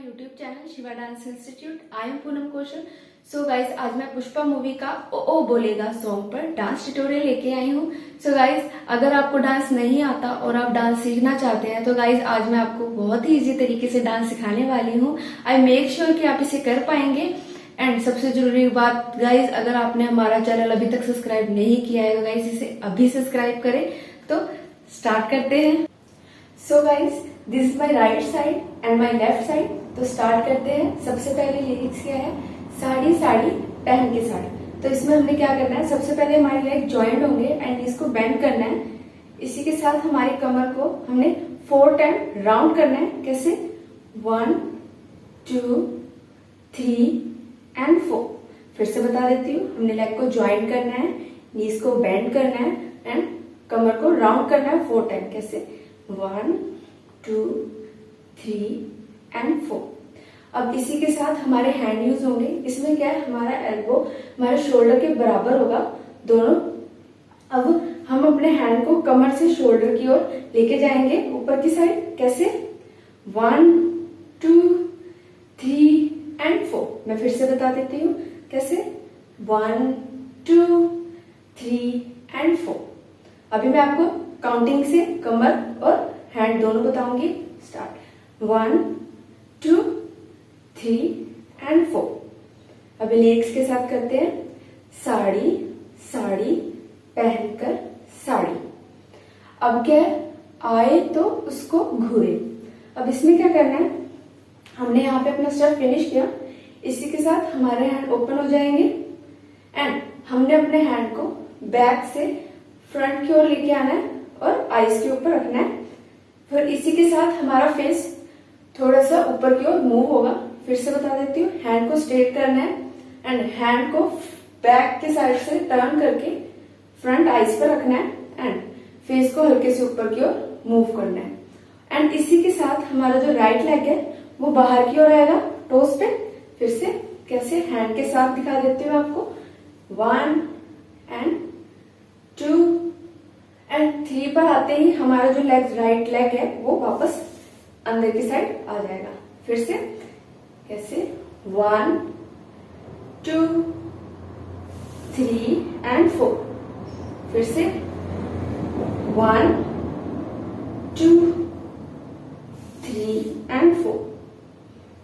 YouTube channel Shiva dance institute. I am Poonam Kaushal. So guys, आज मैं Pushpa movie का ओ बोलेगा सॉन्ग पर डांस ट्यूटोरियल लेके आई हूँ। सो गाइज, अगर आपको डांस नहीं आता और आप डांस सीखना चाहते हैं तो गाइज आज मैं आपको बहुत ही इजी तरीके से डांस सिखाने वाली हूँ। आई मेक श्योर कि आप इसे कर पाएंगे। एंड सबसे जरूरी बात गाइज, अगर आपने हमारा चैनल अभी तक सब्सक्राइब नहीं किया है तो गाइज इसे अभी सब्सक्राइब करें। तो स्टार्ट करते हैं। So guys, this is my right side and my left side. तो स्टार्ट करते हैं। सबसे पहले लिरिक्स क्या है, साड़ी साड़ी पहन के साड़ी। तो इसमें हमने क्या करना है, सबसे पहले हमारे लेग ज्वाइंट होंगे एंड इसको बेंड करना है। इसी के साथ हमारी कमर को हमने 4 टाइम राउंड करना है। कैसे, 1 2 3 एंड 4। फिर से बता देती हूँ, हमने लेग को ज्वाइंट करना है, नीज को बेंड करना है एंड कमर को राउंड करना है 4 टाइम। कैसे, 1 2 3 एंड 4। अब इसी के साथ हमारे हैंड यूज होंगे। इसमें क्या है, हमारा एल्बो हमारे शोल्डर के बराबर होगा दोनों। अब हम अपने हैंड को कमर से शोल्डर की ओर लेके जाएंगे ऊपर की साइड। कैसे, 1 2 3 एंड 4। मैं फिर से बता देती हूँ। कैसे, 1 2 3 एंड 4। अभी मैं आपको काउंटिंग से कमर और हैंड दोनों बताऊंगी। Start, 1 2 3 and 4। अभी लिरिक्स के साथ करते हैं। साड़ी साड़ी पहनकर साड़ी। अब क्या है, आए तो उसको घूरे। अब इसमें क्या करना है, हमने यहाँ पे अपना स्टेप फिनिश किया। इसी के साथ हमारे हैंड ओपन हो जाएंगे एंड हमने अपने हैंड को बैक से फ्रंट की ओर लेके आना है और आईज के ऊपर रखना है। फिर इसी के साथ हमारा फेस थोड़ा सा ऊपर की ओर मूव होगा। फिर से बता देती हूँ, हैंड को स्ट्रेट करना है एंड हैंड को बैक के साइड से टर्न करके फ्रंट आईज पर रखना है एंड फेस को हल्के से ऊपर की ओर मूव करना है। एंड इसी के साथ हमारा जो राइट लेग है वो बाहर की ओर आएगा टोस पे। फिर से कैसे, हैंड के साथ दिखा देती हूँ आपको, 1 एंड 2 एंड 3 पर आते ही हमारा जो राइट लेग है वो वापस अंदर की साइड आ जाएगा। फिर से कैसे, 1 2 3 एंड 4। फिर से 1 2 3 एंड 4।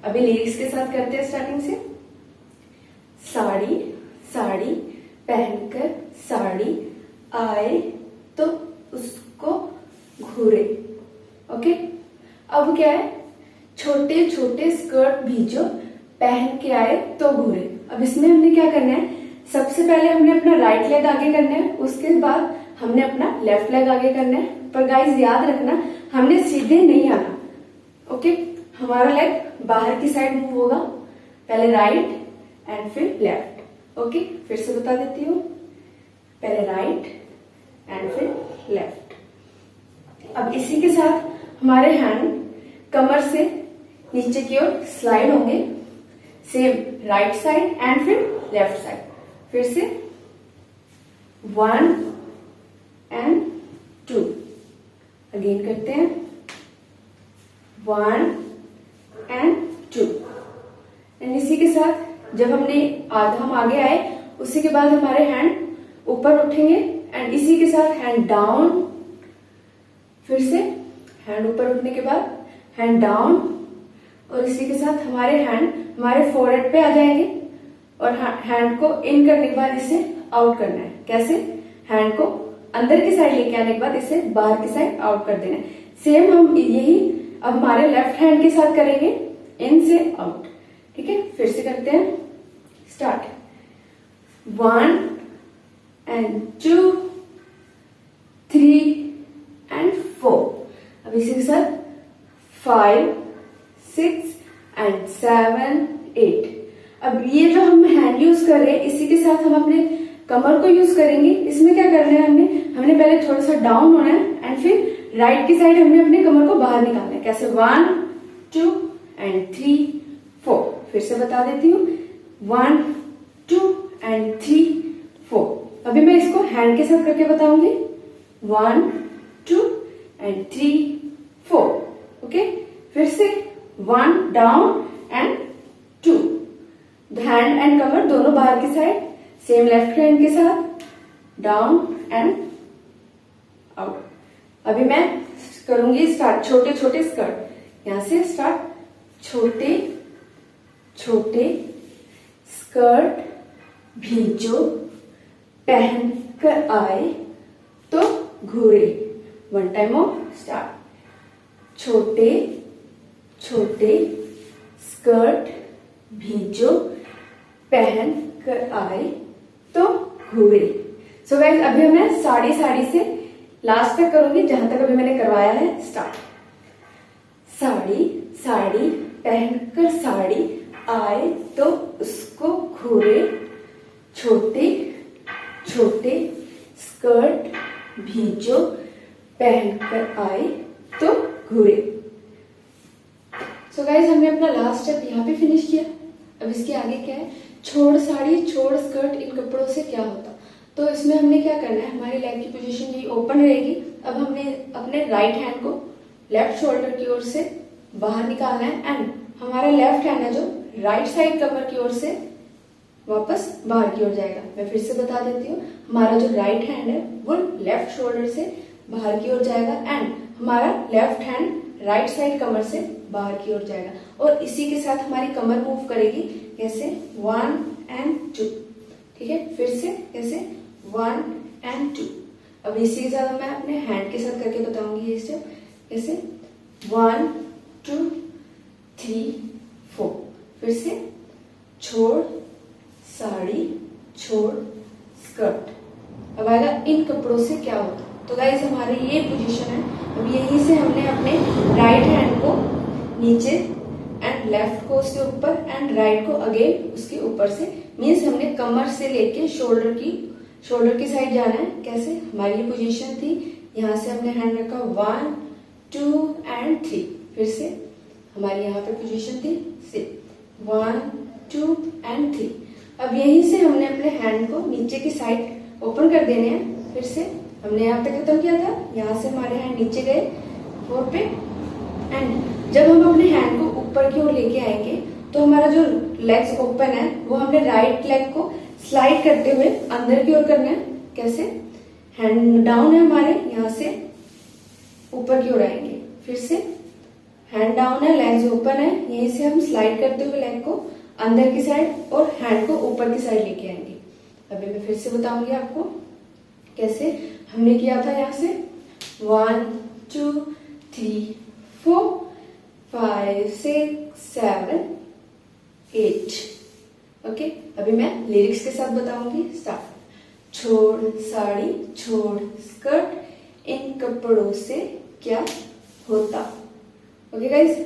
अभी लिरिक्स के साथ करते हैं स्टार्टिंग से। साड़ी साड़ी पहनकर साड़ी, आए तो उसको घूरे। ओके, अब क्या है, छोटे छोटे स्कर्ट भी जो पहन के आए तो घूरे। अब इसमें हमने क्या करना है, सबसे पहले हमने अपना राइट लेग आगे करना है, उसके बाद हमने अपना लेफ्ट लेग आगे करना है। पर गाइस याद रखना, हमने सीधे नहीं आना। ओके, हमारा लेग बाहर की साइड मूव होगा, पहले राइट एंड फिर लेफ्ट। ओके, फिर से बता देती हूँ, पहले राइट एंड फिर लेफ्ट। अब इसी के साथ हमारे हैंड कमर से नीचे की ओर स्लाइड होंगे, सेम राइट साइड एंड फिर लेफ्ट साइड। फिर से 1 एंड 2। अगेन करते हैं, 1 एंड 2। एंड इसी के साथ जब हमने हम आगे आए उसी के बाद हमारे हैंड ऊपर उठेंगे एंड इसी के साथ हैंड डाउन। फिर से हैंड ऊपर उठने के बाद हैंड डाउन और इसी के साथ हमारे हैंड हमारे फोरहेड पे आ जाएंगे और हैंड को इन करने के बाद इसे आउट करना है। कैसे, हैंड को अंदर की साइड लेके आने के बाद इसे बाहर की साइड आउट कर देना है। सेम हम यही अब हमारे लेफ्ट हैंड के साथ करेंगे, इन से आउट। ठीक है, फिर से करते हैं। Start, 1 and 2 3 and 4। अब इसी के साथ 5 6 एंड 7 8। अब ये जो हम हैंड यूज कर रहे हैं इसी के साथ हम अपने कमर को यूज करेंगे। इसमें क्या करना है, हमने पहले थोड़ा सा डाउन होना है एंड फिर राइट की साइड हमने अपने कमर को बाहर निकालना है। कैसे, 1 2 एंड 3 4। फिर से बता देती हूँ, 1 2 एंड 3 4। अभी मैं इसको हैंड के साथ करके बताऊंगी, 1 2 एंड 3 4। ओके, फिर से 1 डाउन एंड 2। हैंड एंड कमर दोनों बाहर की साइड, सेम लेफ्ट हैंड के साथ, डाउन एंड आउट। अभी मैं करूंगी स्टार्ट छोटे छोटे स्कर्ट। यहां से स्टार्ट। छोटे छोटे स्कर्ट भीजो पहन कर आए तो घूरे। One time of start. छोटे छोटे स्कर्ट भीजो पहन कर आए तो घूरे। सो गाइस अभी मैं साड़ी से लास्ट तक करूंगी जहां तक अभी मैंने करवाया है। स्टार्ट। साड़ी साड़ी पहनकर साड़ी आए तो उसको घूरे। छोटे छोटे स्कर्ट भीजो पहनकर आए तो घूरे। सो गाइस हमने अपना लास्ट स्टेप यहाँ पे फिनिश किया। अब इसके आगे क्या है, छोड़ साड़ी छोड़ स्कर्ट इन कपड़ों से क्या होता। तो इसमें हमने क्या करना है, हमारी लेग की पोजीशन ये ओपन रहेगी। अब हमने अपने राइट हैंड को लेफ्ट शोल्डर की ओर से बाहर निकालना है एंड हमारा लेफ्ट हैंड है जो राइट साइड कमर की ओर से वापस बाहर की ओर जाएगा। मैं फिर से बता देती हूँ, हमारा जो राइट हैंड है वो लेफ्ट शोल्डर से बाहर की ओर जाएगा एंड हमारा लेफ्ट हैंड राइट साइड कमर से बाहर की ओर जाएगा। और इसी के साथ हमारी कमर मूव करेगी कैसे, 1 and 2। ठीक है, फिर से कैसे 1 and 2। अब इसी के साथ मैं अपने हैंड के साथ करके बताऊंगी ये स्टेप कैसे, 1 2 3 4। फिर से छोड़ साड़ी छोड़ स्कर्ट। अब आएगा इन कपड़ों से क्या होता। तो गाइस हमारी ये पोजीशन है। अब यहीं से हमने अपने राइट हैंड को नीचे एंड लेफ्ट को उसके ऊपर एंड राइट को अगेन उसके ऊपर से, मीन्स हमने कमर से लेके शोल्डर की साइड जाना है। कैसे, हमारी ये पोजीशन थी, यहाँ से हमने हैंड रखा 1 2 and 3। फिर से हमारी यहाँ पे पोजीशन थी 1 2 and 3। अब यहीं से हमने अपने हैंड को नीचे की साइड ओपन कर देने हैं। फिर से हमने यहाँ पे खत्म किया था, यहाँ से हमारे हैंड नीचे गए 4 पे एंड जब हम अपने हैंड को ऊपर की ओर लेके आएंगे तो हमारा जो लेग्स ओपन है वो हमने राइट लेग को स्लाइड करते हुए अंदर की ओर करना है। कैसे, हैंड डाउन है हमारे, यहाँ से ऊपर की ओर आएंगे। फिर से हैंड डाउन है, लेग्स ओपन है, यहीं से हम स्लाइड करते हुए लेग को अंदर की साइड और हैंड को ऊपर की साइड लेके आएंगे। अभी मैं फिर से बताऊंगी आपको कैसे हमने किया था। यहाँ से 1 2 3 4 5 6 7 8। ओके, अभी मैं लिरिक्स के साथ बताऊंगी। स्टार्ट। छोड़ साड़ी छोड़ स्कर्ट इन कपड़ों से क्या होता। ओके गाइस,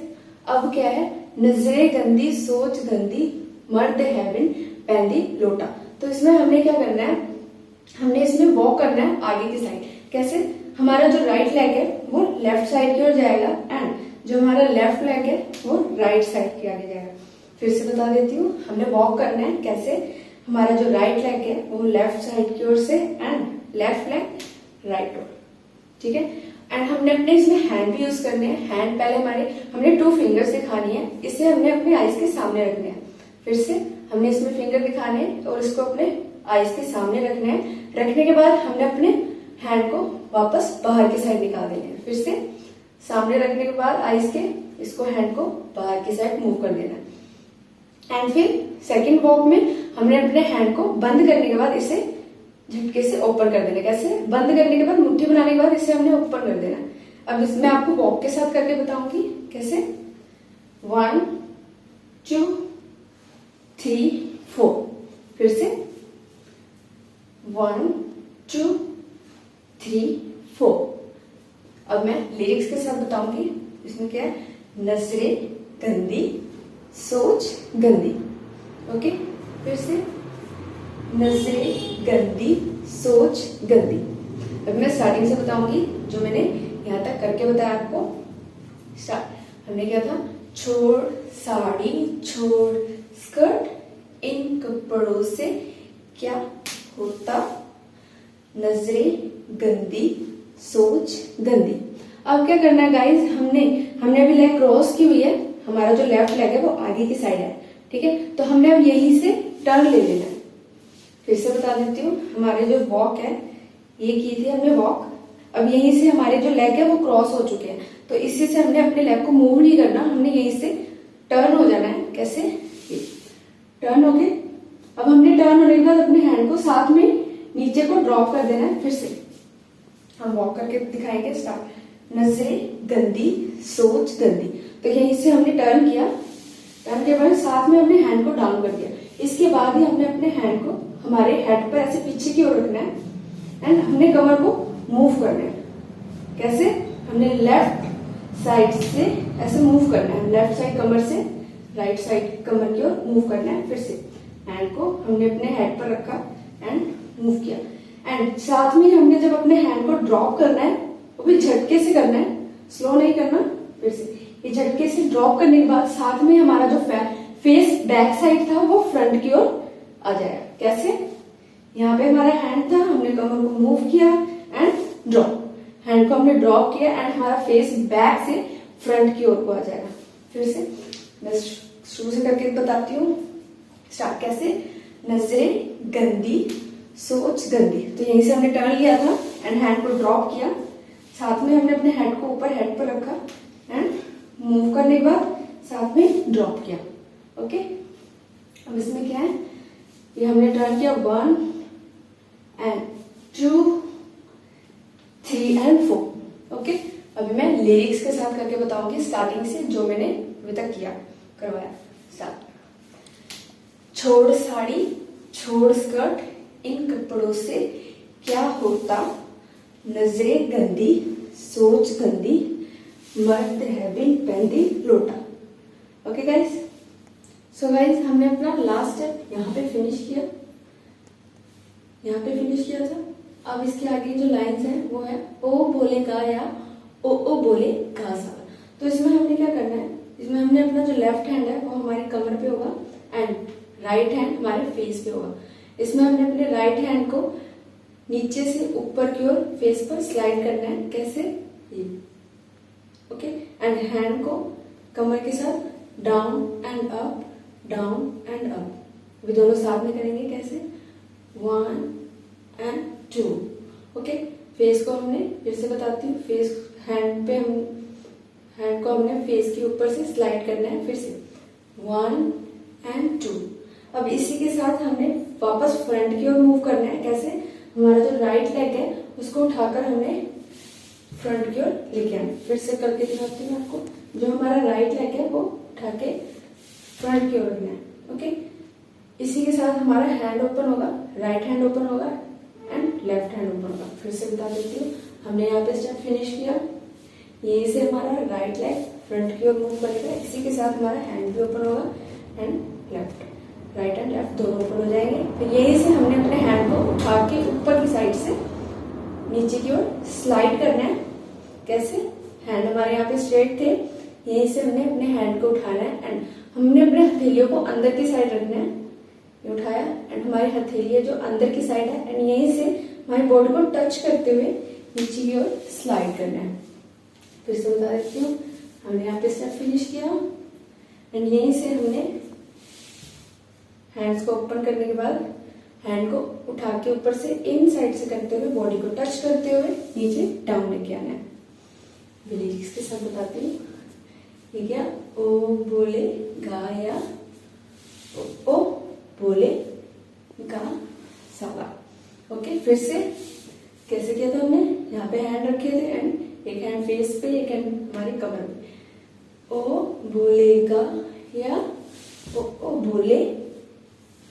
अब क्या है, नजरें गंदी सोच गंदी मर्द है बिन पैंदी लोटा। तो इसमें हमने क्या करना है, हमने इसमें वॉक करना है आगे की साइड। कैसे, हमारा जो राइट लेग है वो लेफ्ट साइड की ओर जाएगा एंड जो हमारा लेफ्ट लेग है वो राइट साइड के आगे जाएगा। फिर से बता देती हूँ, हमने वॉक करना है। कैसे, हमारा जो राइट लेग है वो लेफ्ट साइड की ओर से एंड लेफ्ट लेग राइट ओर। ठीक है, एंड हमने अपने इसमें हैंड भी यूज करने हैं। हैंड पहले हमने 2 फिंगर्स दिखानी है, इसे हमने अपने आईज के सामने रखने हैं। फिर से हमने इसमें फिंगर दिखाने हैं और इसको अपने आईज के सामने रखना है। रखने के बाद हमने अपने हैंड को वापस बाहर की साइड निकाल देना है। फिर से सामने रखने के बाद आईज के इसको हैंड को बाहर की साइड मूव कर देना है। एंड फिर सेकंड वॉक में हमने अपने हैंड को बंद करने के बाद इसे झटके से ओपन कर देना। कैसे, बंद करने के बाद मुट्ठी बनाने के बाद इसे हमने ओपन कर देना। अब इसमें आपको वॉक के साथ करके बताऊंगी कैसे, 1 2 3 4। फिर से 1 2 3 4। अब मैं लिरिक्स के साथ बताऊंगी। इसमें क्या है, नजरें गंदी सोच गंदी। ओके, फिर से नजरें गंदी सोच गंदी। अब मैं स्टार्टिंग से बताऊंगी जो मैंने यहाँ तक करके बताया आपको। स्टार्ट। हमने क्या था, छोड़ साड़ी छोड़ स्कर्ट इन कपड़ों से क्या होता, नजरें गंदी सोच गंदी। अब क्या करना है गाइस, हमने अभी लेग क्रॉस की हुई है, हमारा जो लेफ्ट लेग है वो आगे की साइड है, ठीक है। तो हमने अब यहीं से टर्न ले लेना है। फिर से बता देती हूँ, हमारे जो वॉक है ये की थी हमने वॉक, अब यहीं से हमारे जो लेग है वो क्रॉस हो चुके हैं, तो इसी से हमने अपने लेग को मूव नहीं करना, हमने यहीं से टर्न हो जाना है। कैसे? ये टर्न हो गए। अब हमने टर्न होने के बाद अपने हैंड को साथ में नीचे को ड्रॉप कर देना है। फिर से हम वॉक करके दिखाएंगे। स्टार्ट। नजरें गंदी, सोच गंदी। तो यहीं से हमने टर्न किया, टर्न के बाद साथ में हमने हैंड को डाउन कर दिया। इसके बाद ही हमने अपने हैंड को हमारे हेड पर ऐसे पीछे की ओर रखना है एंड हमने कमर को मूव करना है। कैसे? हमने लेफ्ट साइड से ऐसे मूव करना है, लेफ्ट साइड कमर से राइट साइड कमर की ओर मूव करना है। फिर से हैंड को हमने अपने हेड पर रखा एंड मूव किया। एंड साथ में हमने जब अपने हैंड को ड्रॉप करना है वो भी झटके से करना है, स्लो नहीं करना। फिर से ये झटके से ड्रॉप करने के बाद साथ में हमारा जो फेस बैक साइड था वो फ्रंट की ओर आ जाएगा। कैसे? यहाँ पे हमारा हैंड था, हमने कमर को मूव किया एंड ड्रॉप, हैंड को हमने ड्रॉप किया एंड हमारा फेस बैक से फ्रंट की ओर को आ जाएगा। फिर से मैं शुरू से करके बताती हूँ। स्टार्ट। कैसे? नजरें गंदी, सोच गंदी। तो यहीं से हमने टर्न लिया था एंड हैंड को ड्रॉप किया, साथ में हमने अपने हेड को ऊपर हेड पर रखा एंड मूव करने के बाद साथ में ड्रॉप किया। ओके, अब इसमें क्या है, ये हमने टर्न किया 1 एंड 2 3 एंड 4। ओके, अभी मैं लिरिक्स के साथ करके बताऊंगी स्टार्टिंग से, जो मैंने अभी तक किया करवाया। स्टार्ट। छोड़ साड़ी, छोड़ स्कर्ट, इन कपड़ों से क्या होता, नजरें गंदी, सोच गंदी, मर्द है बिन पहनती लोटा। ओके गाइस, सो गाइस हमने अपना लास्ट स्टेप यहाँ पे फिनिश किया, यहाँ पे फिनिश किया था। अब इसके आगे जो लाइंस हैं वो है ओ बोले गा या ओ बोले गा सा। तो इसमें हमने क्या करना है, इसमें हमने अपना जो लेफ्ट हैंड है वो हमारे कमर पे होगा एंड राइट हैंड हमारे फेस पे होगा। इसमें हमने अपने राइट हैंड को नीचे से ऊपर की ओर फेस पर स्लाइड करना है। कैसे? ये। ओके, एंड हैंड को कमर के साथ down and up, down and up, अभी दोनों साथ में करेंगे। कैसे? 1 एंड 2। ओके, फेस को हमने फिर से बताती हूँ, फेस हैंड पे हम हैंड को हमने फेस के ऊपर से स्लाइड करना है। फिर से 1 एंड 2। अब इसी के साथ हमने वापस फ्रंट की ओर मूव करना है। कैसे? हमारा जो राइट लेग है उसको उठाकर हमने फ्रंट की ओर लेके आना। फिर से करके दिखाती हूँ आपको, जो हमारा राइट लेग है वो उठा के फ्रंट की ओर रखना है। ओके, इसी के साथ हमारा हैंड ओपन होगा, राइट हैंड ओपन होगा एंड लेफ्ट हैंड ओपन होगा। फिर से बता देती हूँ, हमने यहाँ पे स्टेप फिनिश किया, यहीं से हमारा राइट लेग फ्रंट की ओर मूव करेगा, इसी के साथ हमारा हैंड भी ओपन होगा and left, right and left दोनों ओपन हो जाएंगे। फिर यहीं से हमने अपने हैंड को उठा के ऊपर की साइड से नीचे की ओर स्लाइड करना है। कैसे? हैंड हमारे यहाँ पे स्ट्रेट थे, यहीं से हमने अपने हैंड को उठाना है एंड हमने अपने हथेलियों को अंदर की साइड रखना है। ये उठाया एंड हमारी हथेली जो अंदर की साइड है एंड यहीं से हमारी बॉडी को टच करते हुए नीचे की ओर स्लाइड करना है। फिर से बता देती हूँ, हमने यहाँ पे स्टेप फिनिश किया एंड यहीं से हमने हैंड्स को ओपन करने के बाद हैंड को उठा के ऊपर से इन साइड से करते हुए बॉडी को टच करते हुए नीचे डाउन लेके आना है। लिरिक्स के साथ बताती हूँ, ये क्या, ओ बोले गाया ओ बोले गा साला। ओके, फिर से कैसे किया था हमने, यहाँ पे हैंड रखे थे एंड एक हैंड फेस पे, एक हैंड हमारी कमर पे। ओ बोलेगा या ओ बोले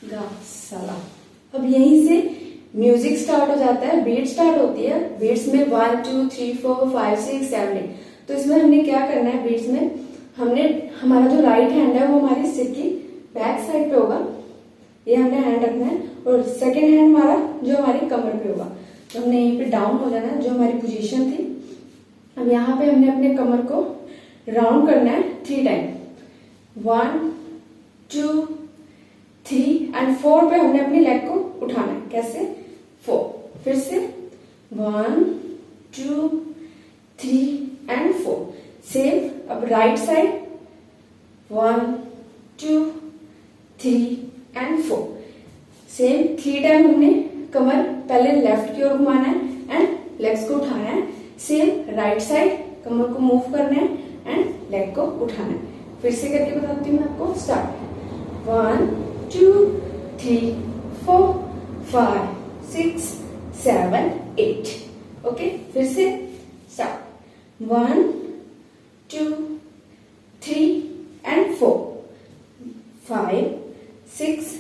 गा साला। अब यहीं से म्यूजिक स्टार्ट हो जाता है, बीट स्टार्ट होती है। बीट्स में 1 2 3 4 5 6 7 8। तो इसमें हमने क्या करना है, बीट्स में हमने हमारा जो राइट हैंड है वो हमारी सिर की बैक साइड पे होगा, ये हमने हैंड रखना है, और सेकेंड हैंड हमारा जो हमारी कमर पे होगा। तो हमने यहीं पे डाउन हो जाना है, जो हमारी पोजीशन थी। अब यहाँ पे हमने अपने कमर को राउंड करना है 3 टाइम, 1 2 3 एंड 4 पे हमने अपनी लेग को उठाना है। कैसे? 4। फिर से 1 2 3 एंड 4। सेम अब right side 1 2 3 and 4। Same 3 time हमने कमर पहले लेफ्ट की ओर घुमाना है एंड लेग्स को उठाना है। सेम राइट साइड कमर को मूव करना है एंड लेग को उठाना है। फिर से करके बताती हूँ मैं आपको। स्टार्ट 1 2 3 4 5 6 7 8। ओके, फिर से स्टार्ट 1 2 3 एंड 4 5 6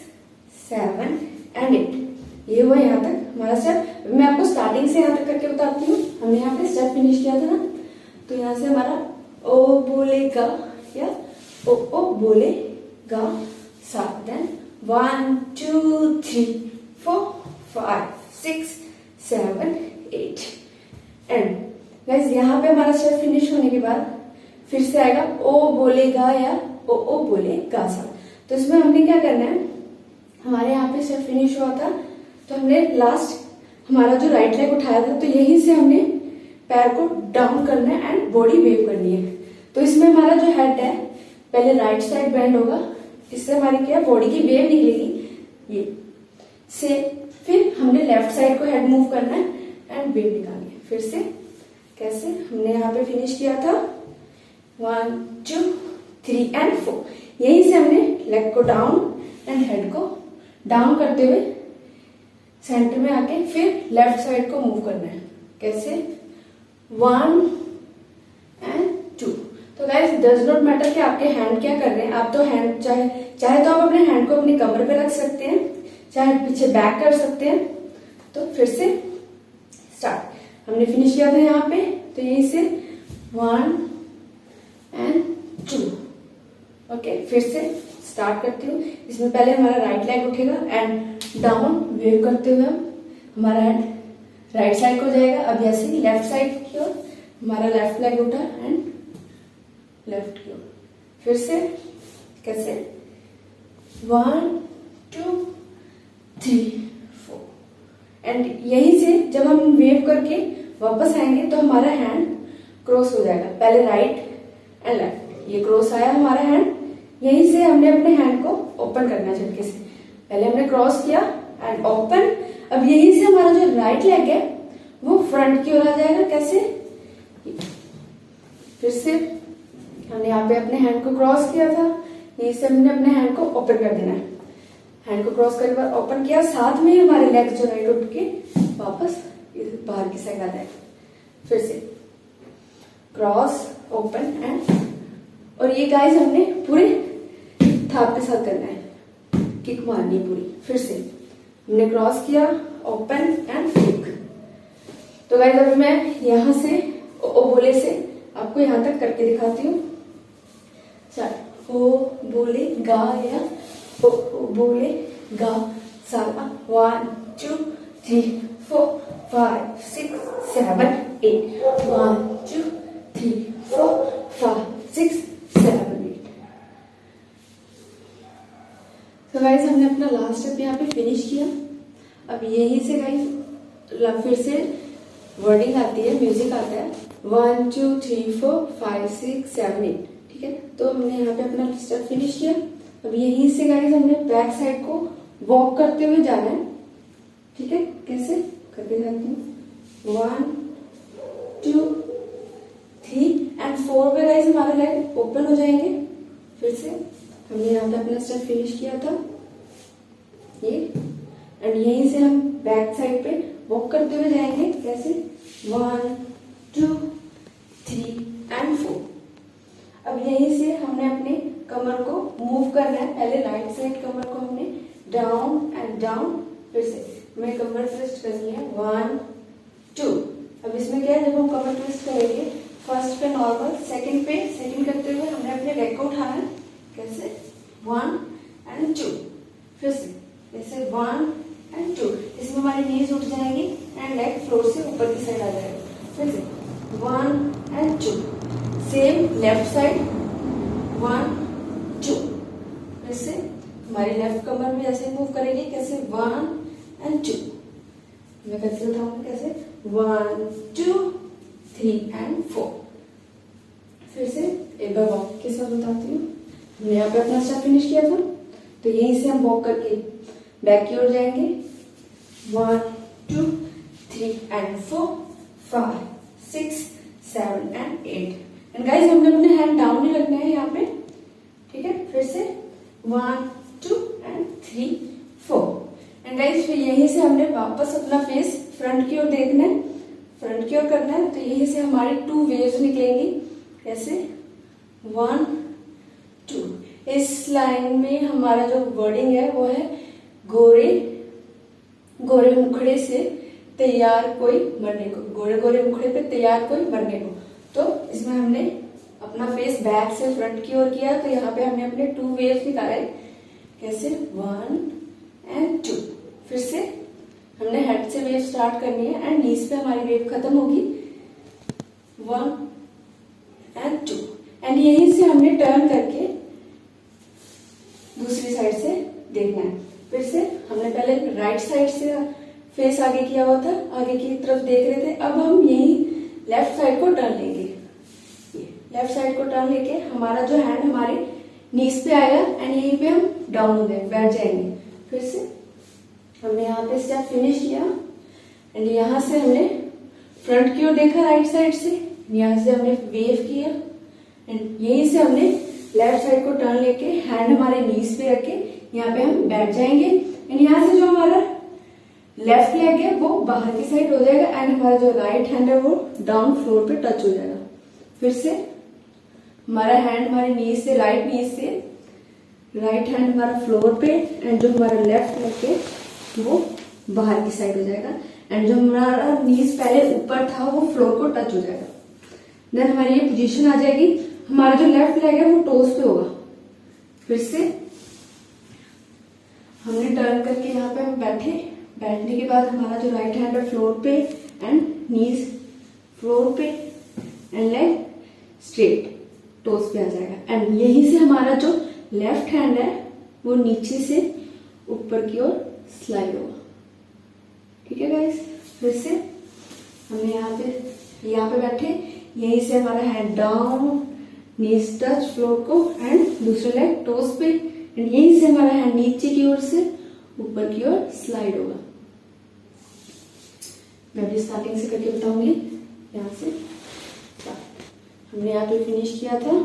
7 एंड 8। ये हुआ यहाँ तक हमारा स्टेप। मैं आपको स्टार्टिंग से यहाँ तक करके बताती हूँ। हमने यहाँ पे स्टेप फिनिश किया था ना, तो यहाँ से हमारा ओ बोलेगा या ओ बोलेगा सा। देन 1 2 3 4 5 6 7 8 एंड गाइस यहाँ पे हमारा स्टेप फिनिश होने के बाद फिर से आएगा ओ बोलेगा या ओ बोलेगा सा। तो इसमें हमने क्या करना है, हमारे यहाँ पे स्टेप फिनिश हुआ था तो हमने लास्ट हमारा जो राइट लेग उठाया था, तो यहीं से हमने पैर को डाउन करना है एंड बॉडी वेव करनी है। तो इसमें हमारा जो हेड है पहले राइट साइड बेंड होगा, इससे हमारी क्या बॉडी की वेव निकलेगी ये से। फिर हमने लेफ्ट साइड को हेड मूव करना है एंड वेव निकालनी है। फिर से कैसे हमने यहाँ पे फिनिश किया था 1 2 3 एंड 4। यहीं से हमने लेग को डाउन एंड हेड को डाउन करते हुए सेंटर में आके फिर लेफ्ट साइड को मूव करना है। कैसे 1 एंड 2। तो गाइस डज नॉट मैटर कि आपके हैंड क्या कर रहे हैं। आप तो हैंड चाहे तो आप अपने हैंड को अपनी कमर पे रख सकते हैं, चाहे पीछे बैक कर सकते हैं। तो फिर से स्टार्ट हमने फिनिश किया था यहाँ पे, तो यहीं से 1 एंड 2। ओके, फिर से स्टार्ट करती हूँ। इसमें पहले हमारा राइट लेग उठेगा एंड डाउन वेव करते हुए हमारा हेड राइट साइड को जाएगा। अब ऐसे ही लेफ्ट साइड की ओर हमारा लेफ्ट लेग उठा एंड लेफ्ट की ओर। फिर से कैसे 1 2 3 4 एंड यहीं से जब हम वेव करके वापस आएंगे तो हमारा हैंड क्रॉस हो जाएगा। पहले राइट एंड लेफ्ट, ये क्रॉस आया हमारा हैंड। यहीं से हमने अपने हैंड को ओपन करना है झटके से। पहले हमने क्रॉस किया एंड ओपन। अब यहीं से हमारा जो राइट लेग है वो फ्रंट की ओर आ जाएगा। कैसे, फिर से हमने यहाँ पे अपने हैंड को क्रॉस किया था, यहीं से हमने अपने हैंड को ओपन कर देना है। हैंड को क्रॉस करके बाद ओपन किया, साथ में ही हमारे लेग जो राइट उठ के वापस बाहर की साइड आ जाएगा। फिर से क्रॉस ओपन एंड, और ये गाइस हमने पूरे थाप के साथ करना है, किक मारनी पूरी। फिर से हमने क्रॉस किया, ओपन एंड किक। तो गाइस अभी मैं यहां से ओ बोले से आपको यहां तक करके दिखाती हूँ। चल ओ बोले गा या ओ बोले गा साला 1 2 3 4 5 6 7 8 1 2 3 4 5 6 7 8। तो गाइस हमने अपना लास्ट स्टेप यहाँ पे फिनिश किया। अब यहीं से गाइस फिर से वर्डिंग आती है, म्यूजिक आता है 1 2 3 4 5 6 7 8। ठीक है, तो हमने यहाँ पे अपना स्टेप फिनिश किया। अब यहीं से गाइस हमने बैक साइड को वॉक करते हुए जाना है। ठीक है, कैसे करके जाती हूँ 1 2 3 एंड 4 पे गाइस हमारे लेग ओपन हो जाएंगे। फिर से हमने यहाँ पे अपना स्टेप फिनिश किया था ये, एंड यहीं से हम बैक साइड पे वॉक करते हुए जाएंगे। कैसे 1 2 3 एंड 4। अब यहीं से हमने अपने कमर को मूव करना है। पहले राइट साइड कमर को हमने डाउन एंड डाउन, फिर से हमें कमर ट्विस्ट करनी है 1 2। अब इसमें क्या है, जब हम कमर ट्विस्ट करेंगे फर्स्ट पे नॉर्मल, सेकंड पे सेकंड करते हुए हमने अपने लेग को उठाना है। कैसे 1 एंड 2। फिर से जैसे 1 एंड 2। इसमें हमारी नीज उठ जाएंगी एंड लेग फ्लोर से ऊपर की साइड आ जाएगा। फिर से 1 एंड 2। Same left side 1 2। फिर से हमारी लेफ्ट कमर भी ऐसे मूव करेगी। कैसे 1 एंड 2। मैं करके बताऊंगी कैसे 1 2 3 एंड 4। फिर से एक बार वॉक के साथ बताती हूँ। हमने यहाँ पे अपना स्टेप फिनिश किया था, तो यहीं से हम वॉक करके बैक की ओर जाएंगे। 1 2 3 and 4 5 6 7 and 8 एंड गाइस हमने अपने हैंड डाउन नहीं रखना है यहाँ पे, ठीक है। फिर से 1 2 and 3 4 एंड गाइस फिर यहीं से हमने वापस अपना फेस फ्रंट की ओर देखना है, फ्रंट की ओर करना है। तो यहीं से हमारी 2 वेव्स निकलेंगी, कैसे 1 2। इस लाइन में हमारा जो वर्डिंग है वो है गोरे गोरे मुखड़े से तैयार कोई मरने को, गोरे गोरे मुखड़े पे तैयार कोई मरने को। तो इसमें हमने अपना फेस बैक से फ्रंट की ओर किया, तो यहाँ पे हमने अपने 2 वेव्स निकाले, कैसे 1 and 2। फिर से हमने हेड से वेव स्टार्ट करनी है एंड नीज पे हमारी वेव खत्म होगी, 1 and 2 एंड यहीं से हमने टर्न करके दूसरी साइड से देखना है। फिर से हमने पहले राइट साइड से फेस आगे किया हुआ था, आगे की तरफ देख रहे थे। अब हम यही लेफ्ट साइड को टर्न लेंगे, लेफ्ट साइड को टर्न लेके हमारा जो हैंड हमारे नीज पे आएगा एंड यहीं पे हम डाउन हो गए, बैठ जाएंगे। फिर से हमने यहाँ पे स्टेप फिनिश किया एंड यहाँ से हमने फ्रंट की ओर देखा राइट साइड से, यहाँ से हमने वेव किया एंड यहीं से हमने लेफ्ट साइड को टर्न लेके हैंड हमारे नीज पे रख के यहाँ पे हम बैठ जाएंगे एंड यहाँ से जो हमारा लेफ्ट लेग है वो बाहर की साइड हो जाएगा एंड हमारा जो राइट हैंड है वो डाउन फ्लोर पे टच हो जाएगा। फिर से हमारा हैंड हमारे नीज से राइट राइट हैंड हमारा फ्लोर पे एंड जो हमारा लेफ्ट लेग है वो बाहर की साइड हो जाएगा एंड जो हमारा नीज पहले ऊपर था वो फ्लोर को टच हो जाएगा। देन हमारी ये पोजीशन आ जाएगी, हमारा जो लेफ्ट लेग है वो टोस पे होगा। फिर से हमने टर्न करके यहाँ पे हम बैठे, बैठने के बाद हमारा जो राइट हैंड है फ्लोर पे एंड नीज फ्लोर पे एंड लेग स्ट्रेट टोस पे आ जाएगा एंड यहीं से हमारा जो लेफ्ट हैंड है वो नीचे से ऊपर की ओर स्लाइड होगा, ठीक है गाइस। फिर से हमने यहाँ पे बैठे, यहीं से हमारा हैंड डाउन, नीज टच फ्लोर को एंड दूसरा लेग टोस पे एंड यहीं से हमारा हैंड नीचे की ओर से ऊपर की ओर स्लाइड होगा। मैं भी स्टार्टिंग से करके बताऊंगी। यहाँ से हमने यहाँ पे फिनिश किया था,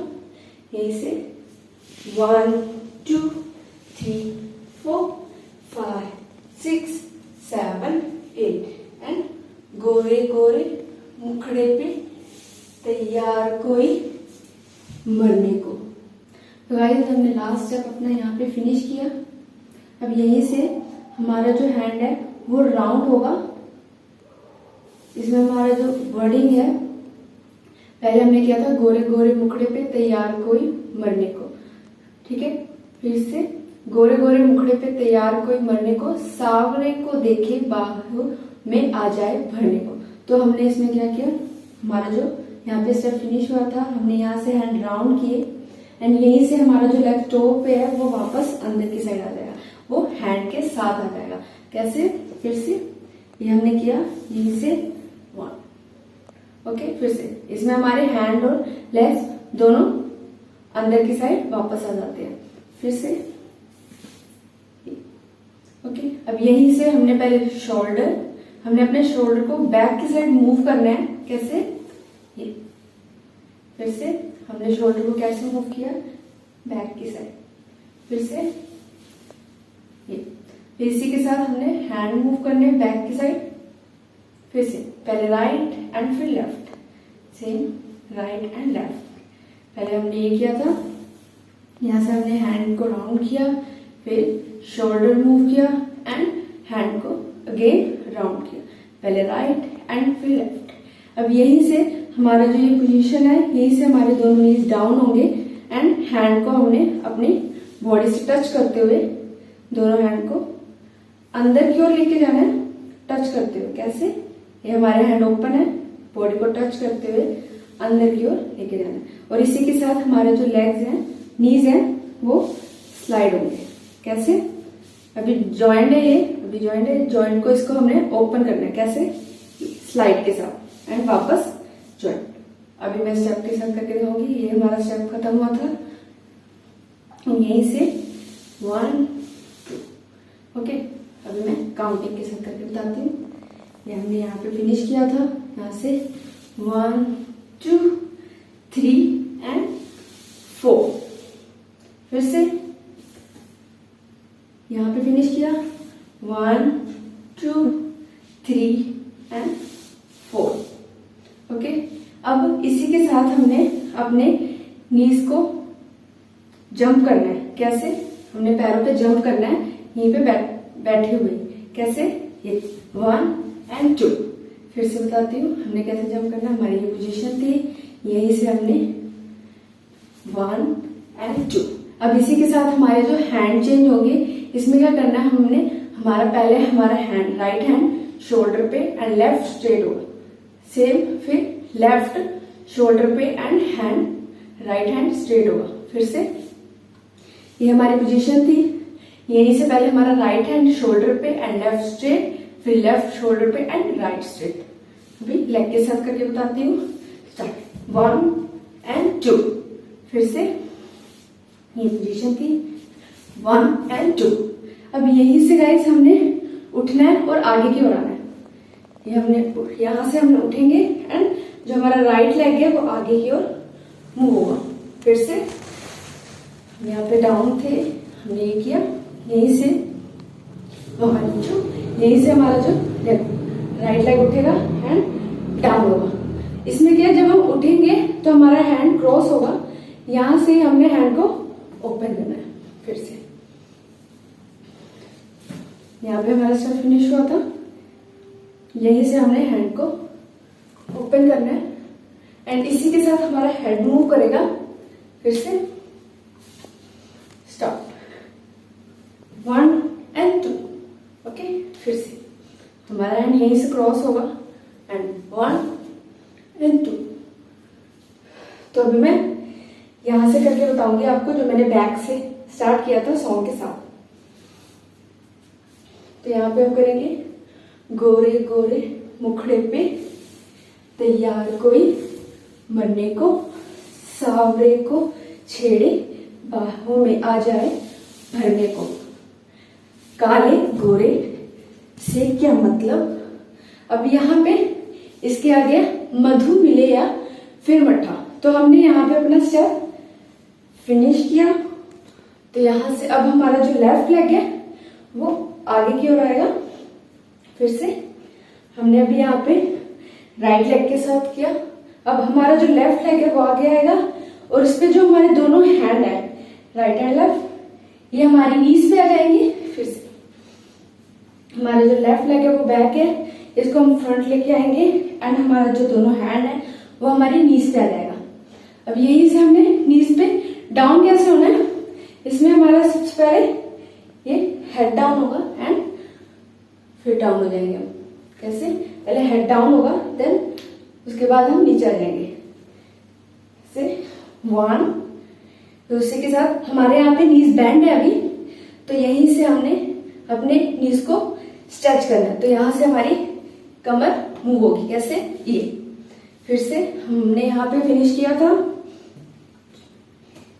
यहीं से 1 2 3 4 5 6 7 8 एंड गोरे गोरे मुखड़े पे तैयार कोई मरने को। तो गाइस हमने लास्ट स्टेप अपना यहाँ पे फिनिश किया। अब यहीं से हमारा जो हैंड है वो राउंड होगा, इसमें हमारा जो वर्डिंग है पहले हमने किया था गोरे गोरे मुखड़े पे तैयार कोई मरने को, ठीक है। फिर से गोरे गोरे मुखड़े पे तैयार कोई मरने को, सावरे को देखे बाहों में आ जाए भरने को। तो हमने इसमें क्या किया, हमारा जो यहाँ पे स्टेप फिनिश हुआ था हमने यहाँ से हैंड राउंड किए एंड यहीं से हमारा जो लेग टो पे है वो वापस अंदर की साइड आ जाएगा, वो हैंड के साथ आ जाएगा। कैसे, फिर से ये हमने किया, यहीं से 1 ओके। फिर से इसमें हमारे हैंड और लेग्स दोनों अंदर की साइड वापस आ जाते हैं। फिर से ओके। अब यहीं से हमने पहले शोल्डर, हमने अपने शोल्डर को बैक की साइड मूव करना है। कैसे, ये। फिर से हमने शोल्डर को कैसे मूव किया, बैक की साइड। फिर से ये। फिर इसी के साथ हमने हैंड मूव करने बैक की साइड। फिर से पहले राइट एंड फिर left, same right and left. पहले हमने ये किया था, यहां से हमने हैंड को राउंड किया, फिर शोल्डर मूव किया एंड हैंड को अगेन राउंड किया, पहले राइट एंड फिर लेफ्ट। अब यहीं से हमारा जो ये पोजीशन है, यहीं से हमारे दोनों नीज डाउन होंगे एंड हैंड को हमने अपनी बॉडी से टच करते हुए दोनों हैंड को अंदर की ओर लेके जाना है, टच करते हुए। कैसे, ये हमारे हैंड ओपन है, बॉडी को टच करते हुए अंदर की ओर लेके जाना है। और इसी के साथ हमारे जो लेग्स हैं, नीज हैं, वो स्लाइड होंगे। कैसे, अभी जॉइंट है, ये अभी जॉइंट है, जॉइंट को इसको हमने ओपन करना है। कैसे, स्लाइड के साथ एंड वापस जॉइंट। अभी मैं स्टेप के साथ करके दिखाऊंगी। ये हमारा स्टेप खत्म हुआ था। हम यहीं से 1 2, ओके। अभी मैं काउंटिंग के साथ करके बताती हूँ। ये हमने यहाँ पे फिनिश किया था, यहाँ से 1 2 3 एंड 4। फिर से यहाँ पे फिनिश किया 1 2 3 एंड 4, ओके। अब इसी के साथ हमने अपने नीज को जंप करना है। कैसे? हमने पैरों पे जंप करना है, यहीं पे बैठे हुए। कैसे? ये 1 एंड 2। फिर से बताती हूँ हमने कैसे जंप करना है। हमारी ये पोजीशन थी, यहीं से हमने 1 एंड 2। अब इसी के साथ हमारे जो हैंड चेंज होंगे, इसमें क्या करना है, हमने पहले हमारा हैंड, राइट हैंड शोल्डर पे एंड लेफ्ट स्ट्रेट होगा। सेम, फिर लेफ्ट शोल्डर पे and hand, right hand straight होगा। फिर से ये हमारी पोजीशन थी, यहीं से पहले हमारा राइट हैंड शोल्डर पे एंड लेफ्ट स्ट्रेट, फिर लेफ्ट शोल्डर पे एंड राइट स्ट्रेट। अभी लेग के साथ करके बताती हूँ। Start 1 and 2। फिर से ये पोजीशन थी 1 एंड 2। अब यहीं से गाइस हमने उठना है और आगे की ओर आना है। ये हमने यहां से हमने उठेंगे एंड जो हमारा राइट लेग है वो आगे की ओर मूव होगा। फिर से यहाँ पे डाउन थे, हमने ये किया, यहीं से यहीं से हमारा जो राइट लेग उठेगा एंड डाउन होगा। इसमें क्या है, जब हम उठेंगे तो हमारा हैंड क्रॉस होगा, यहां से हमने हैंड को ओपन करना है। फिर से यहाँ पे हमारा स्टेप फिनिश हुआ था, यहीं से हमने हैंड को ओपन करना है एंड इसी के साथ हमारा हेड मूव करेगा। फिर से स्टार्ट 1 एंड 2, ओके। फिर से हमारा हैंड यहीं से क्रॉस होगा एंड 1 एंड 2। तो अभी मैं यहां से करके बताऊंगी आपको, जो मैंने बैक से स्टार्ट किया था सॉन्ग के साथ। तो यहाँ पे हम करेंगे गोरे गोरे मुखड़े पे तैयार कोई मरने को, सावरे को छेड़े बाहों में आ जाए भरने को। काले गोरे से क्या मतलब? अब यहाँ पे इसके आगे मधु मिले या फिर मठा। तो हमने यहाँ पे अपना स्टेप फिनिश किया। तो यहां से अब हमारा जो लेफ्ट लेग है वो आगे की ओर आएगा। फिर से हमने अभी यहाँ पे राइट लेग के साथ किया। अब हमारा जो लेफ्ट लेग है वो आगे आएगा और इस पे जो हमारे दोनों हैंड है, राइट एंड लेफ्ट, ये हमारी नीज पे आ जाएंगे। फिर से हमारा जो लेफ्ट लेग है वो बैक है, इसको हम फ्रंट लेके आएंगे एंड हमारा जो दोनों हैंड है वो हमारी नीज पे आ जाएगा। अब यहीं से हमने नीज पे डाउन कैसे होना है, इसमें हमारा सबसे पहले ये हेड डाउन होगा एंड फिर डाउन हो जाएंगे हम। कैसे? पहले हेड डाउन होगा, देन उसके बाद हम नीचे आ जाएंगे। से 1, तो उसी के साथ हमारे यहाँ पे नीज बैंड है अभी, तो यहीं से हमने अपने नीज को स्ट्रेच करना है। तो यहां से हमारी कमर मूव होगी। कैसे? ये। फिर से हमने यहाँ पे फिनिश किया था,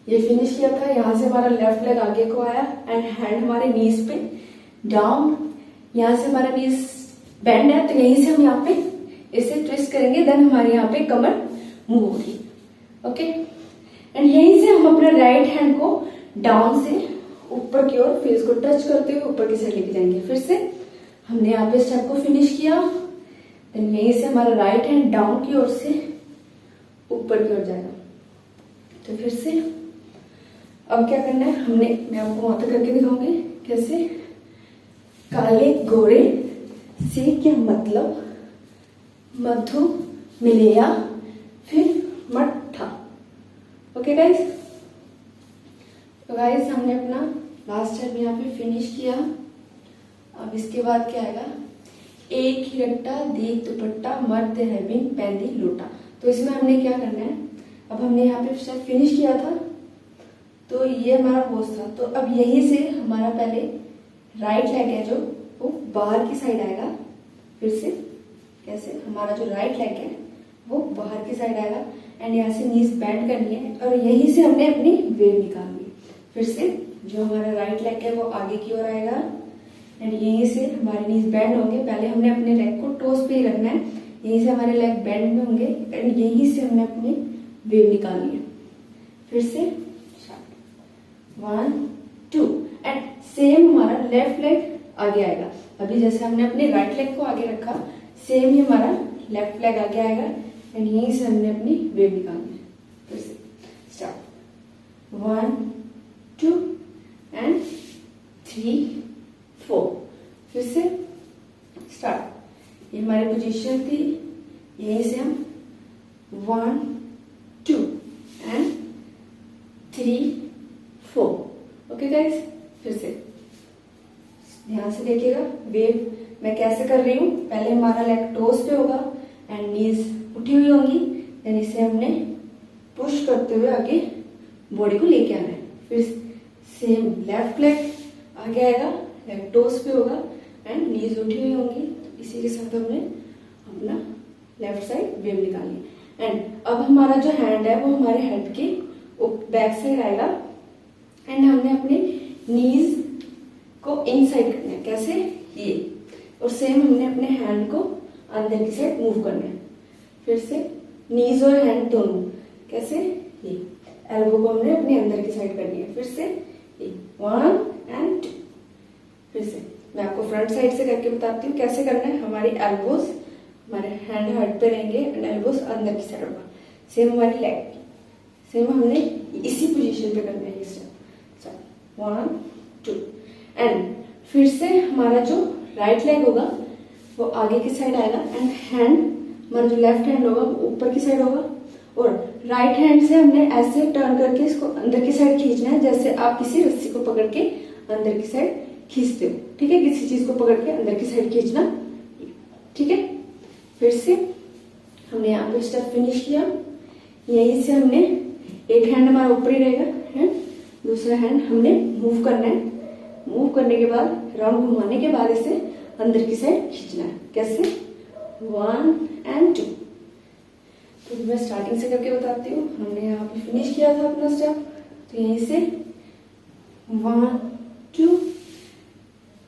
ये फिनिश किया था, यहां से हमारा लेफ्ट लेग आगे को आया एंड हैंड हमारे नीज पे डाउन, यहां से हमारा नीज बैंड है, तो यहीं से हम यहाँ पे इसे ट्विस्ट करेंगे, देन हमारे यहाँ पे कमर मूव होगी। ओके, एंड यहीं से हम अपने राइट हैंड को डाउन से ऊपर की ओर फेस को टच करते हुए ऊपर की साइड लेके जाएंगे। फिर से हमने यहाँ पे स्टेप को फिनिश किया, देन यहीं से हमारा राइट हैंड डाउन की ओर से ऊपर की ओर जाएगा। तो फिर से अब क्या करना है, मैं आपको वहां तक करके दिखाऊंगी कैसे। काले गोरे से क्या मतलब, मधु मिलेया फिर मट्ठा। ओके गाइस, तो गाइस हमने अपना लास्ट स्टेप यहाँ पे फिनिश किया। अब इसके बाद क्या आएगा, एक ही रट्टा देख दुपट्टा मर्द है बिन पैंदी लोटा। तो इसमें हमने क्या करना है, अब हमने यहाँ पे स्टेप फिनिश किया था, तो ये हमारा पोज था। तो अब यहीं से हमारा पहले राइट लेग है जो वो बाहर की साइड आएगा। फिर से कैसे, हमारा जो राइट लेग है वो बाहर की साइड आएगा एंड यहाँ से नीज बैंड करनी है और यहीं से हमने अपनी वेव निकालनी है। फिर से जो हमारा राइट लेग है वो आगे की ओर आएगा एंड यहीं से हमारे नीज बेंड होंगे। पहले हमने अपने लेग को टोस पे ही रखना है, यहीं से हमारे लेग बेंड में होंगे एंड यहीं से हमने अपनी वेव निकालनी है। फिर से 1 2 एंड सेम हमारा लेफ्ट लेग आगे आएगा। अभी जैसे हमने अपने राइट लेग को आगे रखा, सेम ही हमारा लेफ्ट लेग आगे आएगा एंड यहीं से हमने अपनी वेव निकालनी है। फिर से स्टार्ट 1 2 एंड 3 4। फिर से स्टार्ट। ये हमारी पोजीशन थी, यहीं से हम 1 2 एंड 3 4। ओके गाइस, फिर से ध्यान से देखिएगा वेव मैं कैसे कर रही हूँ। पहले हमारा लेग टोस पे होगा एंड नीज उठी हुई होंगी, देन इसे हमने पुश करते हुए आगे बॉडी को लेके आना है। फिर सेम लेफ्ट लेग आगे आएगा, लेग टोस पे होगा एंड नीज उठी हुई होंगी, तो इसी के साथ हमने अपना लेफ्ट साइड वेव निकाली। एंड अब हमारा जो हैंड है वो हमारे हेड के बैक साइड आएगा एंड हमने अपने नीज को इनसाइड करना है। कैसे? ये। और सेम हमने अपने हैंड को अंदर की साइड मूव करना है। फिर से नीज और हैंड दोनों कैसे? ये। एल्बो को हमने अपने अंदर की साइड करनी है। फिर से ये 1 एंड 2। फिर से मैं आपको फ्रंट साइड से करके बताती हूँ कैसे करना है। हमारी एल्बोज हमारे हैंड हार्ट पे रहेंगे एंड एल्बोज अंदर की साइड होगा। सेम हमारी लेग, सेम हमने इसी पोजीशन पे करना है ये स्टेप। 1 2 एंड फिर से हमारा जो राइट लेग होगा वो आगे की साइड आएगा एंड हैंड हमारा जो लेफ्ट हैंड होगा वो ऊपर की साइड होगा और राइट हैंड से हमने ऐसे टर्न करके इसको अंदर की साइड खींचना है, जैसे आप किसी रस्सी को पकड़ के अंदर की साइड खींचते हो। ठीक है, किसी चीज को पकड़ के अंदर की साइड खींचना। ठीक है, फिर से हमने यहाँ पे स्टेप फिनिश किया। यहीं से हमने एक हैंड हमारा ऊपर ही रहेगा, दूसरा हैंड हमने मूव करना है। मूव करने के बाद राउंड घुमाने के बाद इसे अंदर की साइड खींचना है। कैसे? 1 एंड 2। तो मैं स्टार्टिंग से करके बताती हूँ। हमने यहाँ पे फिनिश किया था अपना स्टेप, तो यहीं से 1 2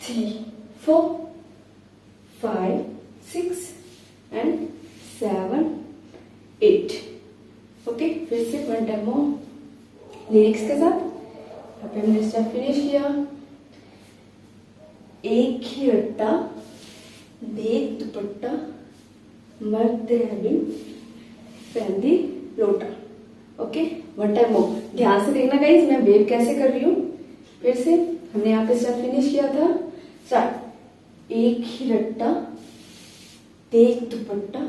3 4 5 6 एंड 7 8। ओके, फिर से 1 टाइम और लिरिक्स के साथ यहाँ पे हमने स्टेप फिनिश किया। एक ही रट्टा देख दुपट्टा मर्द है बिन पहनती लोटा। ओके, 1 टाइम और ध्यान से देखना गाइस मैं वेव कैसे कर रही हूँ। फिर से हमने यहाँ पे स्टेप फिनिश किया था। स्टार्ट। एक ही रट्टा देख दुपट्टा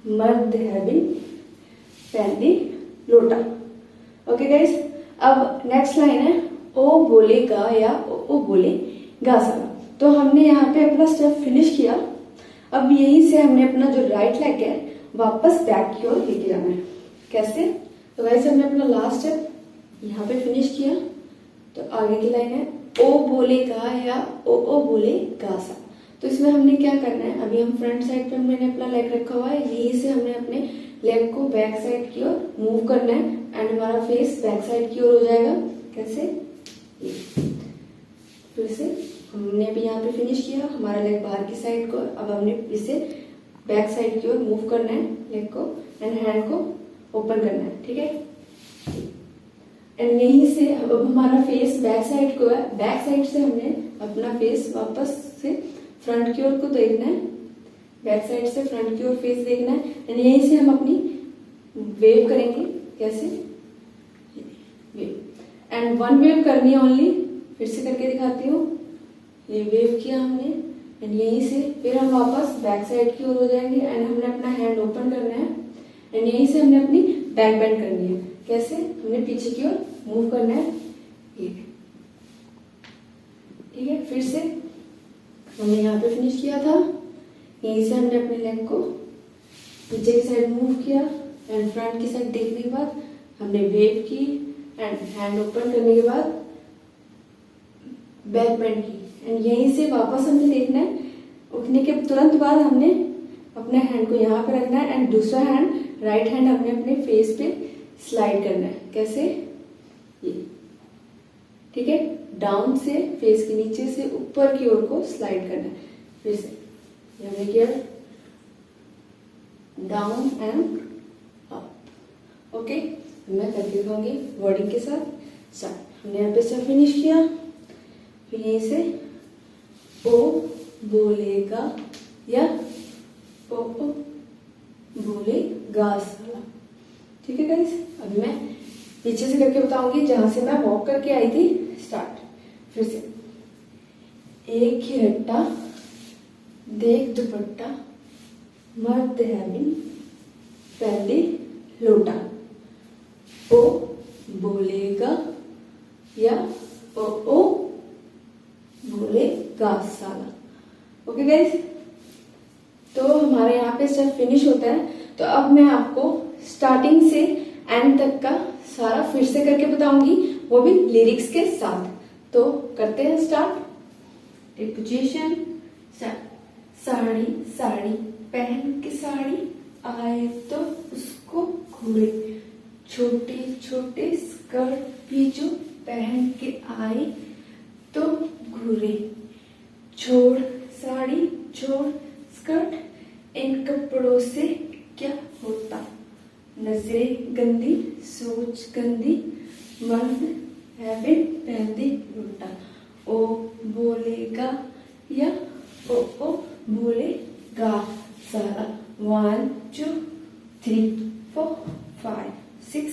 मर्द है बिन पहनती लोटा। ओके गाइस, अब नेक्स्ट लाइन है ओ बोले गा या ओ बोले गा सारा। तो हमने यहाँ पे अपना स्टेप फिनिश किया। अब यहीं से हमने अपना जो राइट लेग है वापस बैक की ओर लेके जाना है। कैसे? तो वैसे हमने अपना लास्ट स्टेप यहाँ पे फिनिश किया, तो आगे की लाइन है ओ बोले गा या ओ बोले गा सा। तो इसमें हमने क्या करना है, अभी हम फ्रंट साइड पे मैंने अपना लेग रखा हुआ है, यहीं से हमने अपने लेग को बैक साइड की ओर मूव करना है एंड हमारा फेस बैक साइड की ओर हो जाएगा। कैसे? ये। फिर से हमने अभी यहाँ पे फिनिश किया, हमारा लेग बाहर की साइड को, अब हमने इसे बैक साइड की ओर मूव करना है लेग को एंड हैंड को ओपन करना है। ठीक है, एंड यहीं से अब हमारा फेस बैक साइड को है, बैक साइड से हमने अपना फेस वापस से फ्रंट की ओर को देखना है, बैक साइड से फ्रंट की ओर फेस देखना है एंड यहीं से हम अपनी वेव करेंगे। कैसे? वेव एंड 1 वेव करनी है ओनली। फिर से करके दिखाती हूँ। ये वेव किया हमने एंड यहीं से फिर हम वापस बैक साइड की ओर हो जाएंगे एंड हमने अपना हैंड ओपन करना है एंड यहीं से हमने अपनी बैक बेंड करनी है। कैसे? हमने पीछे की ओर मूव करना है। ये ठीक है, फिर से हमने यहाँ पे फिनिश किया था, यहीं से हमने अपने लेग को पीछे की साइड मूव किया एंड फ्रंट की साइड देखने के बाद हमने वेव की एंड हैंड ओपन करने के बाद बैक बेंड की एंड यहीं से वापस हमने देखना है। उठने के तुरंत बाद हमने अपने हैंड को यहाँ पे रखना है एंड दूसरा हैंड राइट हैंड हमने अपने फेस पे स्लाइड करना है। कैसे? ये ठीक है। डाउन से फेस के नीचे से ऊपर की ओर को स्लाइड करना है। फिर से किया डाउन एंड अप। ओके, मैं करके दिखाऊंगी वर्डिंग के साथ। स्टार्ट। हमने यहाँ पे सब फिनिश किया, फिर यहीं से ओ बोलेगा या ओ बोलेगा साला। ठीक है गाइस, अभी मैं पीछे से करके बताऊंगी जहां से मैं वॉक करके आई थी। स्टार्ट। फिर से एक ही रट्टा देख दुपट्टा मर्द है बिन पहले लोटा। ओ बोलेगा या ओ बोलेगा साला। ओके गाइस, तो हमारे यहाँ पे सब फिनिश होता है। तो अब मैं आपको स्टार्टिंग से एंड तक का सारा फिर से करके बताऊंगी, वो भी लिरिक्स के साथ। तो करते हैं start. Take position. Sari sari पहन के साड़ी आए तो उसको घूरे, छोटे छोटे स्कर्ट भी जो पहन के आए तो घूरे। छोड़ साड़ी छोड़ स्कर्ट, इन कपड़ों से क्या होता, नजरें गंदी सोच गंदी मर्द है बिन पहनती लुटा। ओ बोलेगा या ओ बोलेगा सारा। 1 2 3 4 5 6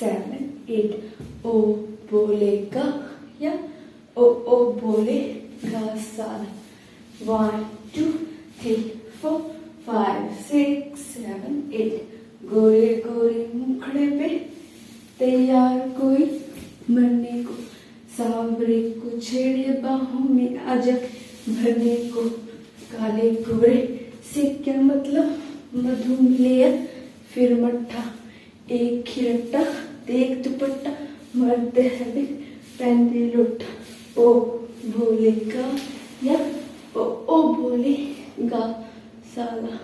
7 8। ओ बोलेगा या ओ बोलेगा सारा। 1 2 3 4 5 6 7 8। गोरे गोरे मुखड़े पे तैयार कोई मरने को, सांवरे को छेड़े बाहों में आजा भरने को। काले गोरे से क्या मतलब, मधु मिले फिर मट्ठा, एक ही रट्टा देख दुपट्टा मर्द है बिन पहनते लुट्ठा। ओ बोलेगा या ओ बोलेगा साला।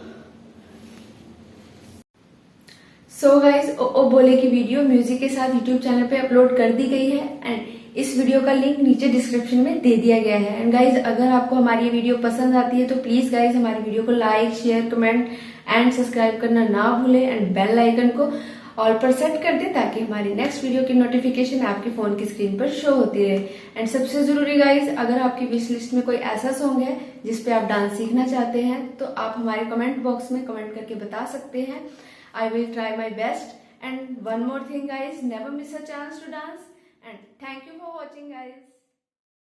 सो गाइज, ओ बोले की वीडियो म्यूजिक के साथ यूट्यूब चैनल पे अपलोड कर दी गई है एंड इस वीडियो का लिंक नीचे डिस्क्रिप्शन में दे दिया गया है। एंड गाइज, अगर आपको हमारी ये वीडियो पसंद आती है तो प्लीज गाइज हमारी वीडियो को like share comment and subscribe करना ना भूलें एंड बेल आइकन को ऑल पर सेट कर दें ताकि हमारी नेक्स्ट वीडियो की नोटिफिकेशन आपके फोन की स्क्रीन पर शो होती रहे। एंड सबसे जरूरी गाइज, अगर आपकी विश लिस्ट में कोई ऐसा सॉन्ग है जिसपे आप डांस सीखना चाहते हैं तो आप हमारे कमेंट बॉक्स में कमेंट करके बता सकते हैं। I will try my best. And one more thing guys, never miss a chance to dance. And thank you for watching guys.